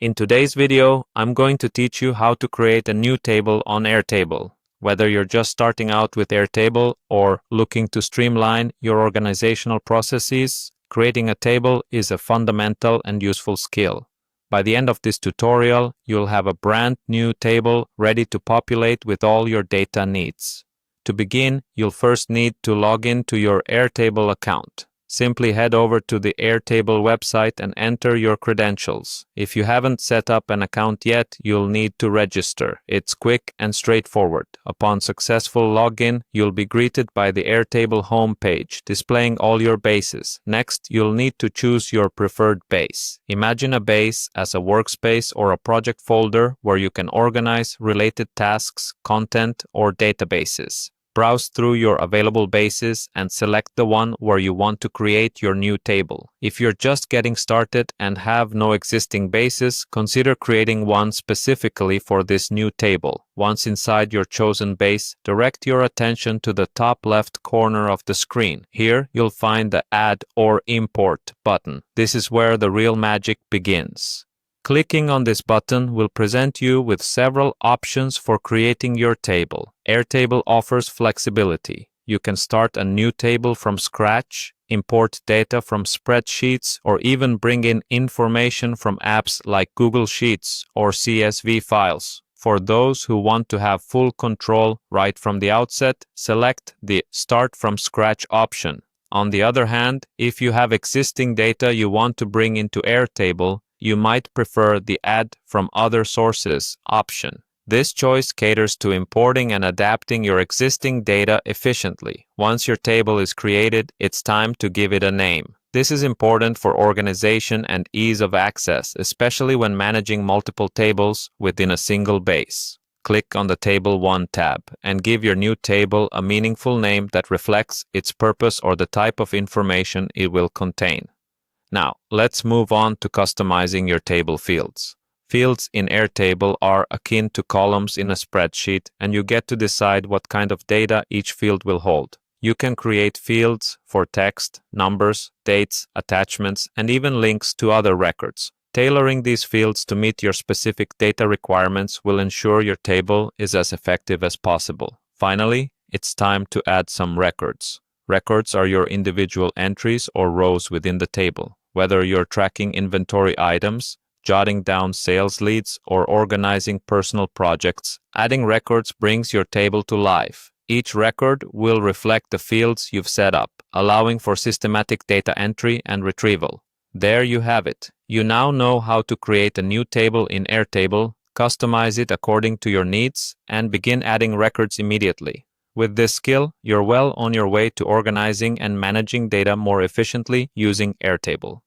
In today's video, I'm going to teach you how to create a new table on Airtable. Whether you're just starting out with Airtable or looking to streamline your organizational processes, creating a table is a fundamental and useful skill. By the end of this tutorial, you'll have a brand new table ready to populate with all your data needs. To begin, you'll first need to log in to your Airtable account. Simply head over to the Airtable website and enter your credentials. If you haven't set up an account yet, you'll need to register. It's quick and straightforward. Upon successful login, you'll be greeted by the Airtable homepage, displaying all your bases. Next, you'll need to choose your preferred base. Imagine a base as a workspace or a project folder where you can organize related tasks, content, or databases. Browse through your available bases and select the one where you want to create your new table. If you're just getting started and have no existing bases, consider creating one specifically for this new table. Once inside your chosen base, direct your attention to the top left corner of the screen. Here, you'll find the Add or Import button. This is where the real magic begins. Clicking on this button will present you with several options for creating your table. Airtable offers flexibility. You can start a new table from scratch, import data from spreadsheets, or even bring in information from apps like Google Sheets or CSV files. For those who want to have full control right from the outset, select the Start from Scratch option. On the other hand, if you have existing data you want to bring into Airtable, you might prefer the Add from Other Sources option. This choice caters to importing and adapting your existing data efficiently. Once your table is created, it's time to give it a name. This is important for organization and ease of access, especially when managing multiple tables within a single base. Click on the Table 1 tab and give your new table a meaningful name that reflects its purpose or the type of information it will contain. Now, let's move on to customizing your table fields. Fields in Airtable are akin to columns in a spreadsheet, and you get to decide what kind of data each field will hold. You can create fields for text, numbers, dates, attachments, and even links to other records. Tailoring these fields to meet your specific data requirements will ensure your table is as effective as possible. Finally, it's time to add some records. Records are your individual entries or rows within the table. Whether you're tracking inventory items, jotting down sales leads, or organizing personal projects, adding records brings your table to life. Each record will reflect the fields you've set up, allowing for systematic data entry and retrieval. There you have it. You now know how to create a new table in Airtable, customize it according to your needs, and begin adding records immediately. With this skill, you're well on your way to organizing and managing data more efficiently using Airtable.